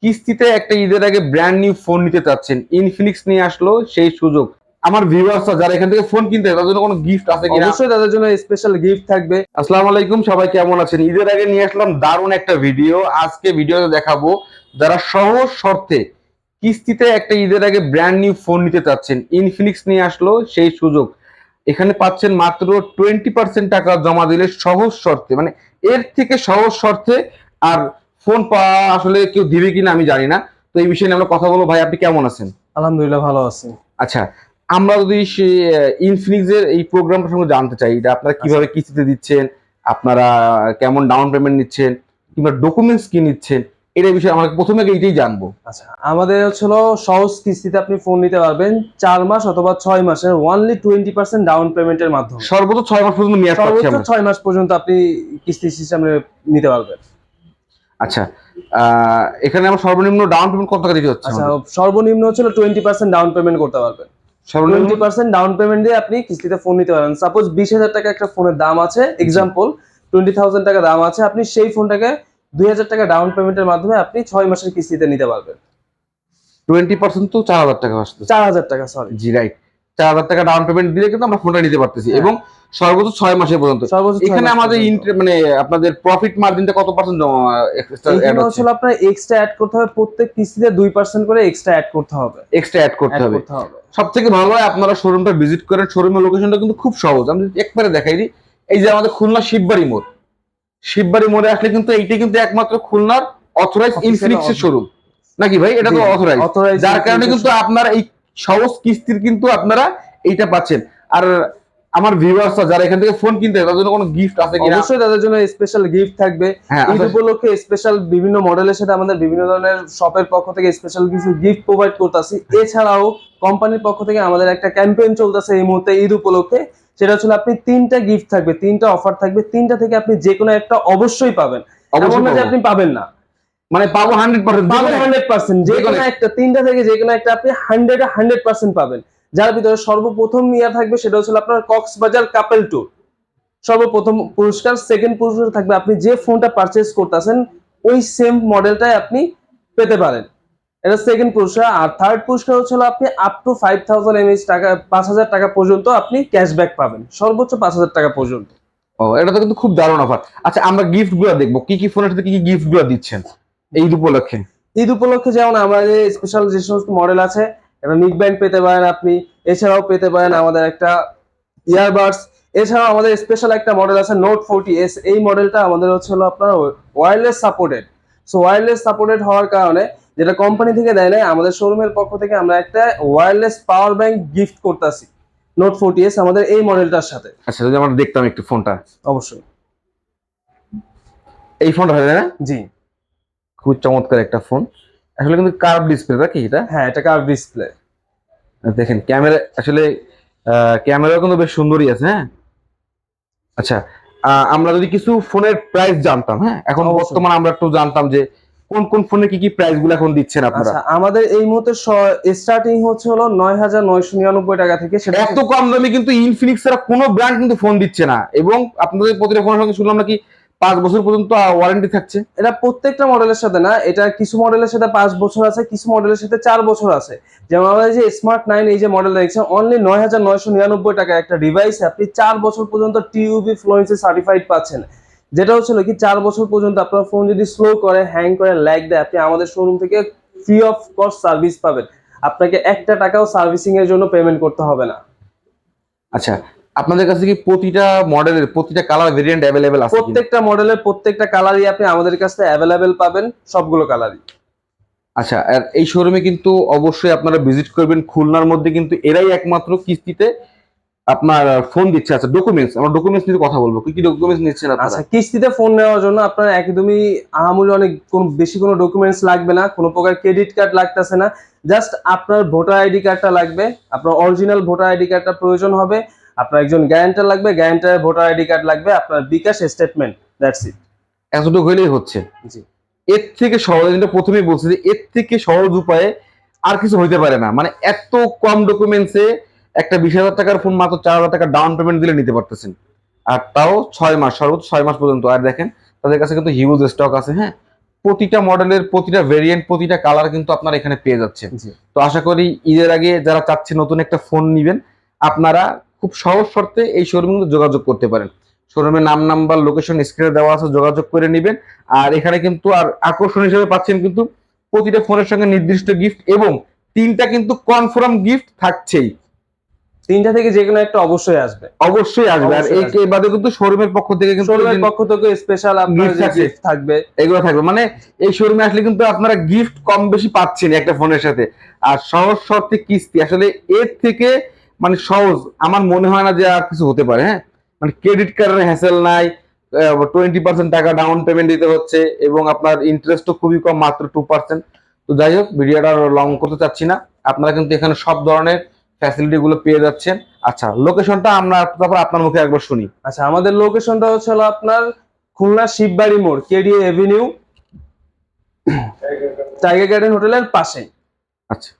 কিস্তিতে একটা ঈদের আগে ব্র্যান্ড নিউ ফোন নিতে চাচ্ছেন, ইনফিনিক্স নিয়ে আসলো সেই সুযোগ। আমার ভিউয়ার্সরা যারা এখান থেকে ফোন কিনতে তাদের জন্য কোনো গিফট আছে কিনা? অবশ্যই তাদের জন্য স্পেশাল গিফট থাকবে। আসসালামু আলাইকুম, সবাই কেমন আছেন? ঈদের আগে নিয়ে আসলাম দারুণ একটা ভিডিও। আজকে ভিডিওতে দেখাবো যারা সহজ শর্তে কিস্তিতে একটা ঈদের আগে ব্র্যান্ড নিউ ফোন নিতে চাচ্ছেন, ইনফিনিক্স নিয়ে আসলো সেই সুযোগ। এখানে পাচ্ছেন মাত্র 20% টাকা জমা দিলে সহজ শর্তে, মানে এর থেকে সহজ শর্তে আর ফোন পাওয়া আসলে কেউ দিবে কিনা আমি জানি না। তো এই বিষয়ে নিয়ে আমরা কথা বলবো। ভাই, আপনি কেমন আছেন? আলহামদুলিল্লাহ, ভালো আছি। আচ্ছা, আমরা যদি ইনফিনিক্স এর এই প্রোগ্রামটার সঙ্গে জানতে চাই, এটা আপনারা কিভাবে কিস্তিতে দিচ্ছেন, আপনারা কেমন ডাউন পেমেন্ট নিচ্ছেন, কিংবা ডকুমেন্টস কি নিচ্ছেন, এটার বিষয়ে আমাকে প্রথমে এইটাই জানবো। আচ্ছা, আমাদের হলো সহজ কিস্তিতে আপনি ফোন নিতে পারবেন 4 মাস অথবা 6 মাসের অনলি 20% ডাউন পেমেন্টের মাধ্যমে। সর্বোচ্চ 6 মাস পর্যন্ত মেয়াদ পাচ্ছি সর্বোচ্চ আমরা। 6 মাস পর্যন্ত আপনি কিস্তি সিস্টেমে নিতে পারবেন। আচ্ছা, এখানে আমার সর্বনিম্ন ডাউন পেমেন্ট কত টাকা দিতে হচ্ছে? আচ্ছা, সর্বনিম্ন হলো 20% ডাউন পেমেন্ট করতে পারবেন। সর্বনিম্ন 20% ডাউন পেমেন্ট দিয়ে আপনি কিস্তিতে ফোন নিতে পারেন। সাপোজ 20,000 টাকা একটা ফোনের দাম আছে, এক্সাম্পল 20,000 টাকা দাম আছে, আপনি সেই ফোনটাকে 2,000 টাকা ডাউন পেমেন্টের মাধ্যমে আপনি 6 মাসের কিস্তিতে নিতে পারবেন। 20% তো 4,000 টাকা আসছে। 4,000 টাকা, সরি। জি, রাইট। 4,000 টাকা ডাউন পেমেন্ট দিলে কিন্তু আমরা ফোনটা নিতে পারতেছি, হ্যাঁ। এবং সর্বোচ্চ 6 মাসের পর্যন্ত। সর্বোচ্চ 6 এখানে মাস আমাদের পর্যন্ত। মানে আপনাদের প্রফিট মার্জিনটা কত পার্সেন্ট এক্সট্রা অ্যাড এইখানে হচ্ছে? হচ্ছে আপনার এক্সট্রা অ্যাড করতে হবে, প্রত্যেক কিস্তিতে 2% করে এক্সট্রা অ্যাড করতে হবে। এক্সট্রা অ্যাড করতে অ্যাড হবে। করতে হবে। সবথেকে ভালো হয় আপনারা শোরুমটা ভিজিট করেন। শোরুমের লোকেশনটা কিন্তু খুব সহজ, আমি একবারে দেখাই দিই। এই যে আমাদের খুলনা শিববাড়ি মোড়, শিববাড়ি মোড়ে আসলে কিন্তু এইটা কিন্তু একমাত্র খুলনার অথরাইজ ইনফিনিক্স এর শোরুম, নাকি ভাই? এটা তো অথরাইজ, যার কারণে কিন্তু আপনারা এই সহজ কিস্তির কিন্তু আপনারা এইটা পাচ্ছেন। আর আমার ভিউয়ার্সরা যারা এখান থেকে ফোন কিনতে তাদের জন্য কোনো গিফট আছে কিনা? অবশ্যই তাদের জন্য স্পেশাল গিফট থাকবে। হ্যাঁ, ঈদ উপলক্ষে স্পেশাল বিভিন্ন মডেলের সাথে আমাদের বিভিন্ন ধরনের শপের পক্ষ থেকে স্পেশাল কিছু গিফট প্রোভাইড করতেছি। এছাড়াও কোম্পানির পক্ষ থেকে আমাদের একটা ক্যাম্পেইন চলতেছে এই মুহূর্তে ঈদ উপলক্ষে। সেটা হচ্ছে আপনি 3টা গিফট থাকবে, 3টা অফার থাকবে, 3টা থেকে আপনি যে কোনো একটা অবশ্যই পাবেন। এমন না যে আপনি পাবেন না, মানে পাবো 100%, পাবেন 100%। যে কোনো একটা, 3টা থেকে যে কোনো একটা আপনি 100% পাবেন। যার ভিতরে সর্বপ্রথম ইয়া থাকবে সেটা হচ্ছে আপনার কক্সবাজার কাপেল ট্যুর। সর্বপ্রথম পুরস্কার। সেকেন্ড পুরস্কার থাকবে আপনি যে ফোনটা পারচেজ করতেছেন ওই সেম মডেলটাই আপনি পেতে পারেন, এটা সেকেন্ড পুরস্কার। আর থার্ড পুরস্কার হচ্ছে আপনি আপ টু 5,000 mAh টাকা, 5,000 টাকা পর্যন্ত আপনি ক্যাশব্যাক পাবেন, সর্বোচ্চ 5,000 টাকা পর্যন্ত। ও, এটা তো কিন্তু খুব দারুণ অফার। আচ্ছা, আমরা গিফট গুলো দেখবো, কি কি ফোনের সাথে কি কি গিফট গুলো দিচ্ছেন এই ঈদ উপলক্ষে। ঈদ উপলক্ষে যেমন আমাদের স্পেশাল যে সমস্ত মডেল আছে, একটা নিক ব্যান্ড পেতে পারেন আপনি। এছাড়াও পেতে পারেন আমাদের একটা ইয়ারবাডস। এছাড়াও আমাদের স্পেশাল একটা মডেল আছে নোট 40s। এই মডেলটা আমাদের হচ্ছে আপনার wireless supported. So wireless supported হওয়ার কারণে, যেটা কোম্পানি থেকে দেয় না, আমাদের শোরুমের পক্ষ থেকে আমরা একটা ওয়্যারলেস পাওয়ার ব্যাংক গিফট করতেছি নোট 40s আমাদের এই মডেলটার সাথে। আচ্ছা, যদি আমরা দেখতাম একটু ফোনটা। অবশ্যই। এই ফোনটা হয় না? জি, খুব চমৎকার একটা ফোন। আসলে কিন্তু কার্ভ ডিসপ্লে, নাকি এটা? হ্যাঁ, এটা কার্ভ ডিসপ্লে। দেখেন ক্যামেরা, আসলে ক্যামেরাও কিন্তু বেশ সুন্দরই আছে। হ্যাঁ, আচ্ছা, আমরা যদি কিছু ফোনের প্রাইস জানতাম। হ্যাঁ, এখন অবশ্যই। বর্তমানে আমরা একটু জানতাম যে কোন কোন ফোনে কি কি প্রাইস গুলো এখন দিচ্ছেন আপনারা। আচ্ছা, আমাদের এই মুহূর্তে স্টার্টিং হচ্ছে 9,999 টাকা থেকে। সেটা এত কম দামে কিন্তু ইনফিনিক্স এর কোনো ব্র্যান্ড কিন্তু ফোন দিচ্ছে না, এবং আপনাদের প্রতিটা ফোনের সঙ্গে শুনলাম নাকি 5 বছর পর্যন্ত ওয়ারেন্টি থাকছে। এটা প্রত্যেকটা মডেলের সাথে না, এটা কিছু মডেলের সাথে 5 বছর আছে, কিছু মডেলের সাথে 4 বছর আছে। যেমন আমাদের যে স্মার্ট 9 এই যে মডেল দেখছেন, অনলি 9,999 টাকা একটা ডিভাইস আপনি 4 বছর পর্যন্ত টিইউবি ফ্লুয়েন্সি সার্টিফাইড পাচ্ছেন। যেটা হচ্ছে কি 4 বছর পর্যন্ত আপনার ফোন যদি স্লো করে, হ্যাং করে, ল্যাগ দেয়, আপনি আমাদের শোরুম থেকে ফ্রি অফ কস্ট সার্ভিস পাবেন। আপনাকে একটা টাকাও সার্ভিসিং এর জন্য পেমেন্ট করতে হবে না। আচ্ছা, আপনাদের কাছে কি প্রতিটা মডেলের প্রতিটা কালার ভেরিয়েন্ট অ্যাভেলেবেল আছে? প্রত্যেকটা মডেলের প্রত্যেকটা কালারই আপনি আমাদের কাছে অ্যাভেলেবেল পাবেন, সবগুলো কালারই। আচ্ছা, আর এই শোরুমে কিন্তু অবশ্যই আপনারা ভিজিট করবেন। খুলনার মধ্যে কিন্তু এরাই একমাত্র কিস্তিতে আপনার ফোন দিচ্ছে। আচ্ছা, ডকুমেন্টস, আমরা ডকুমেন্টস নিয়ে কথা বলবো। কি কি ডকুমেন্টস নিচ্ছেন আপনারা? আচ্ছা, কিস্তিতে ফোন নেওয়ার জন্য আপনার একদমই আহামরি অনেক কোনো বেশি কোনো ডকুমেন্টস লাগবে না, কোনো প্রকার ক্রেডিট কার্ড লাগতেছে না। জাস্ট আপনার ভোটার আইডি কার্ডটা লাগবে, আপনার অরিজিনাল ভোটার আইডি কার্ডটা প্রয়োজন হবে, আপনার একজন গ্যারান্টার লাগবে, গ্যারান্টারের ভোটার আইডি কার্ড লাগবে, আপনার বিকাশ স্টেটমেন্ট, দ্যাটস ইট। এতটুকু হলেই হচ্ছে। জি। এর থেকে সহজ, যেটা প্রথমেই বলছি যে এর থেকে সহজ উপায়ে আর কিছু হইতে পারে না। মানে এত কম ডকুমেন্টসে একটা 20,000 টাকার ফোন মাত্র 4,000 টাকা ডাউন পেমেন্ট দিলে নিতে পারতেছেন, আর তাও 6 মাস, সর্বোচ্চ 6 মাস পর্যন্ত। আর দেখেন তাদের কাছে কিন্তু হিউজ স্টক আছে। হ্যাঁ, প্রতিটা মডেলের প্রতিটা ভেরিয়েন্ট প্রতিটা কালার কিন্তু আপনারা এখানে পেয়ে যাচ্ছেন। জি। তো আশা করি ঈদের আগে যারা চাচ্ছেন নতুন একটা ফোন নিবেন, আপনারা খুব সহজ শর্তে এই শোরুমে কিন্তু যোগাযোগ করতে পারেন। শোরুমের নাম, নাম্বার, লোকেশন স্ক্রিনে দেওয়া আছে, যোগাযোগ করে নেবেন। আর এখানে কিন্তু আর আকর্ষণ হিসেবে পাচ্ছেন কিন্তু প্রতিটা ফোনের সঙ্গে নির্দিষ্ট গিফট, এবং 3টা কিন্তু কনফার্ম গিফট থাকছেই। 3টা থেকে যে কোনো একটা অবশ্যই আসবে। অবশ্যই আসবে। আর অবশ্যই এই বাদে কিন্তু শোরুমের পক্ষ থেকে কিন্তু শোরুমের পক্ষ থেকে স্পেশাল আপনার Gift যে থাকবে। গিফট থাকবে। এগুলো থাকবে, মানে এই শোরুমে আসলে কিন্তু আপনারা গিফট কম বেশি পাচ্ছেন একটা ফোনের সাথে। আর সহজ শর্তে কিস্তি, আসলে এর থেকে মানে সহজ আমার মনে হয় না যে আর কিছু হতে পারে। হ্যাঁ, মানে ক্রেডিট কার্ডের হ্যাসেল নাই, 20% টাকা ডাউন পেমেন্ট দিতে হচ্ছে, এবং আপনার ইন্টারেস্টও খুবই কম, মাত্র 2%। তো যাই হোক, ভিডিওটা লং করতে চাচ্ছি না। আপনারা কিন্তু এখানে সব ধরনের ফ্যাসিলিটি গুলো পেয়ে যাচ্ছেন। আচ্ছা, লোকেশনটা আমরা তারপর আপনার মুখে একবার শুনি। আচ্ছা, আমাদের লোকেশনটা হচ্ছে হলো আপনার খুলনা শিববাড়ি মোড়, কেডিএ এভিনিউ, টাইগার গার্ডেন হোটেলের পাশেই। আচ্ছা,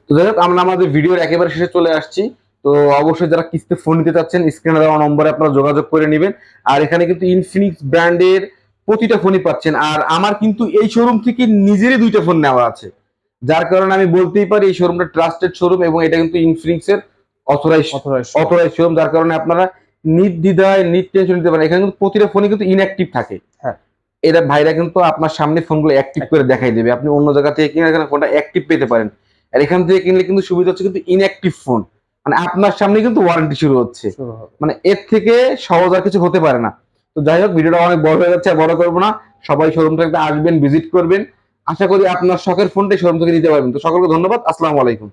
তো যাই হোক, আমরা আমাদের ভিডিওর একেবারে শেষে চলে আসছি। তো অবশ্যই যারা কিস্তিতে ফোন নিতে চাচ্ছেন, স্ক্রিনে দেওয়া নম্বরে আপনারা যোগাযোগ করে নেবেন। আর এখানে কিন্তু ইনফিনিক্স ব্র্যান্ডের প্রতিটা ফোনই পাচ্ছেন। আর আমার কিন্তু এই শোরুম থেকে নিজেরই 2টা ফোন নেওয়া আছে, যার কারণে আমি বলতেই পারি এই শোরুমটা ট্রাস্টেড শোরুম, এবং এটা কিন্তু ইনফিনিক্স এর অথরাইজ শোরুম, যার কারণে আপনারা নির্দ্বিধায় টেনশন নিতে পারেন। এখানে কিন্তু প্রতিটা ফোনই কিন্তু ইনঅ্যাক্টিভ থাকে। হ্যাঁ, এরা ভাইরা কিন্তু আপনার সামনে ফোনগুলো অ্যাক্টিভ করে দেখাই দেবে। আপনি অন্য জায়গা থেকে কিনে এখানে ফোনটা অ্যাক্টিভ পেতে পারেন। আর এখান থেকে কিনলে কিন্তু সুবিধা হচ্ছে কিন্তু ইনঅ্যাক্টিভ ফোন, মানে আপনার সামনে কিন্তু ওয়ারেন্টি শুরু হচ্ছে। শুরু হবে। মানে এর থেকে সহজ আর কিছু হতে পারে না। তো যাই হোক, ভিডিওটা অনেক বড় হয়ে যাচ্ছে, আর বড় করবো না। সবাই শোরুমটা আসবেন, ভিজিট করবেন। আশা করি আপনার শখের ফোনটাই শোরুম থেকে নিতে পারবেন। তো সকলকে ধন্যবাদ। আসসালামু আলাইকুম।